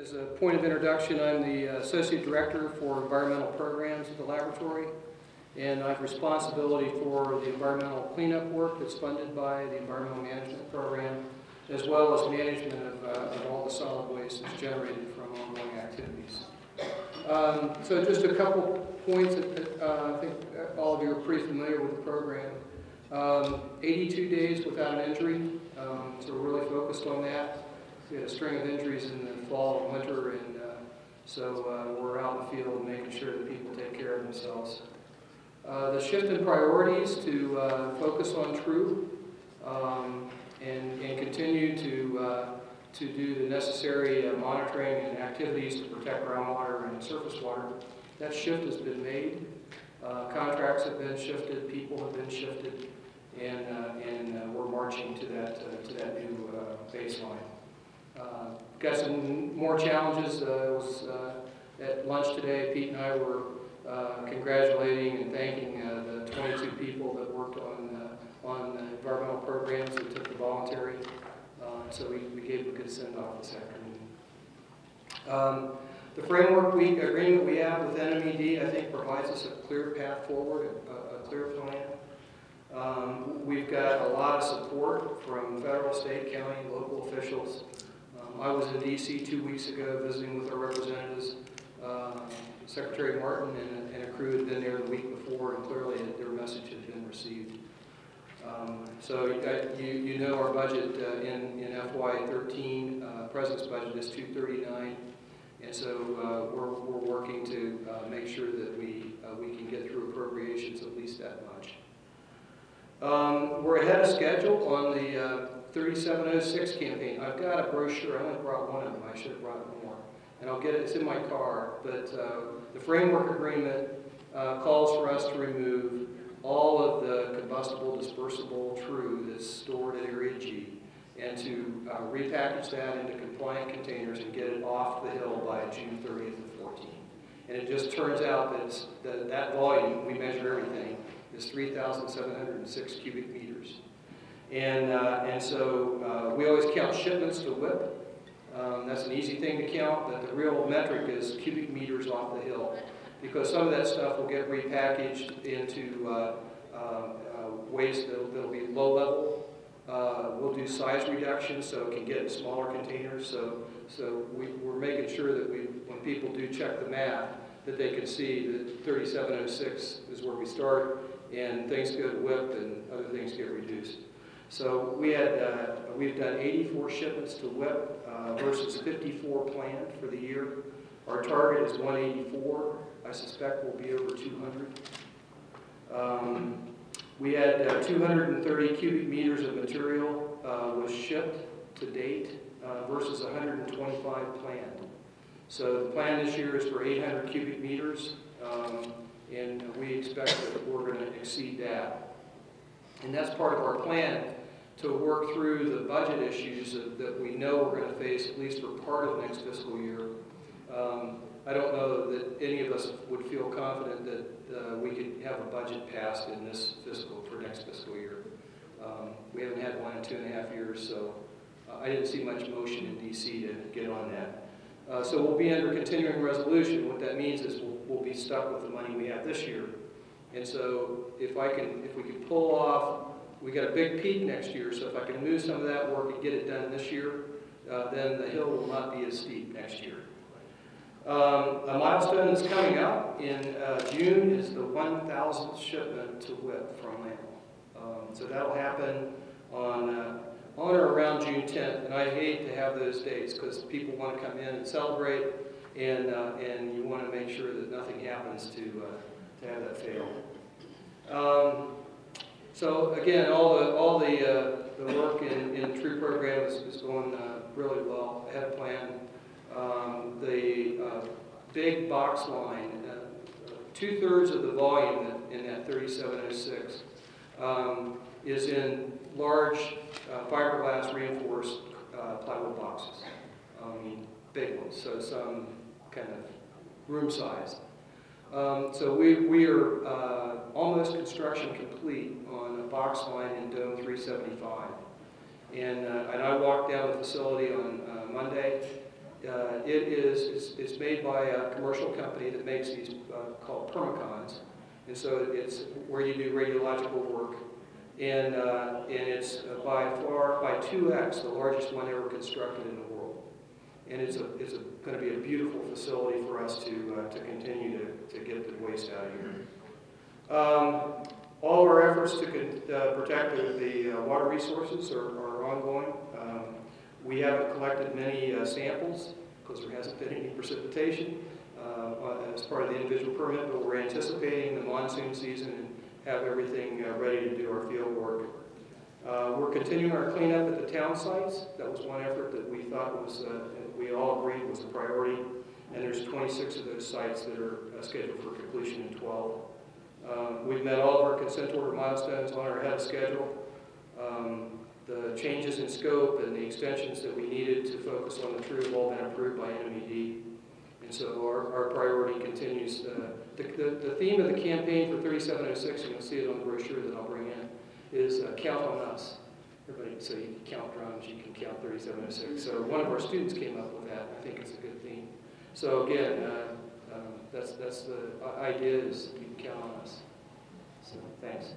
As a point of introduction, I'm the Associate Director for Environmental Programs at the laboratory, and I have responsibility for the environmental cleanup work that's funded by the Environmental Management Program, as well as management of all the solid waste that's generated from ongoing activities. So just a couple points that I think all of you are pretty familiar with the program. 82 days without an injury, so we're really focused on that. We had a string of injuries in the fall and winter, and so we're out in the field making sure that people take care of themselves. The shift in priorities to focus on TRU and continue to do the necessary monitoring and activities to protect groundwater and surface water. That shift has been made. Contracts have been shifted, people have been shifted, and we're marching to that new baseline. Got some more challenges. At lunch today, Pete and I were congratulating and thanking the 22 people that worked on the environmental programs that took the voluntary. So we gave a good send-off this afternoon. The framework agreement we have with NNMCAB, I think, provides us a clear path forward, a clear plan. We've got a lot of support from federal, state, county, and local officials. I was in D.C. 2 weeks ago visiting with our representatives. Secretary Martin and a crew had been there the week before, and clearly their message had been received. So you know our budget in FY13, President's budget is $239, and so we're working to make sure that we can get through appropriations at least that much. We're ahead of schedule on the 3706 campaign. I've got a brochure. I only brought one of them. I should have brought more. And I'll get it. It's in my car. But the framework agreement calls for us to remove all of the combustible, dispersible TRU that's stored at Area G and to repackage that into compliant containers and get it off the hill by June 30th of 14. And it just turns out that that volume, we measure everything, is 3,706 cubic meters. And so we always count shipments to WIPP. That's an easy thing to count, but the real metric is cubic meters off the hill, because some of that stuff will get repackaged into waste that'll be low level. We'll do size reduction so it can get in smaller containers. So we're making sure that when people do check the math, that they can see that 3706 is where we start, and things go to WIPP and other things get reduced. So we've done 84 shipments to WIPP versus 54 planned for the year. Our target is 184. I suspect we'll be over 200. We had 230 cubic meters of material was shipped to date versus 125 planned. So the plan this year is for 800 cubic meters, and we expect that we're going to exceed that. And that's part of our plan to work through the budget issues that we know we're going to face, at least for part of next fiscal year. I don't know that any of us would feel confident that we could have a budget passed in this for next fiscal year. We haven't had one in 2.5 years, so I didn't see much motion in D.C. to get on that. So we'll be under continuing resolution. What that means is we'll be stuck with the money we have this year. And so if we can pull off, we got a big peak next year, so if I can move some of that work and get it done this year, then the hill will not be as steep next year. A milestone that's coming up in June is the 1,000th shipment to WIPP from landfill. So that'll happen on or around June 10th, and I hate to have those dates because people want to come in and celebrate, and you want to make sure that nothing happens to have that fail. So again, all the work in the TRU program is going really well, ahead of plan. The big box line, 2/3 of the volume in that 3706 is in large fiberglass reinforced plywood boxes. I mean, big ones, so some kind of room size. So we are almost construction complete on a box line in Dome 375. And I walked down the facility on Monday, It's made by a commercial company that makes these called permacons, and so it's where you do radiological work, and it's by 2x the largest one ever constructed in the world, and it's going to be a beautiful facility for us to continue to get the waste out of here. All of our efforts to protect the water resources are ongoing. We haven't collected many samples because there hasn't been any precipitation as part of the individual permit, but we're anticipating the monsoon season and have everything ready to do our field work. We're continuing our cleanup at the town sites. That was one effort that we thought was, we all agreed was a priority, and there's 26 of those sites that are scheduled for completion in 12. We've met all of our consent order milestones on or ahead of schedule. The changes in scope and the extensions that we needed to focus on the tree have all been approved by NMED. And so our priority continues. The theme of the campaign for 3706, and you'll see it on the brochure that I'll bring in, is count on us. Everybody, so you can count drums, you can count 3706. So one of our students came up with that. I think it's a good theme. So again, that's the idea is you can count on us. So thanks.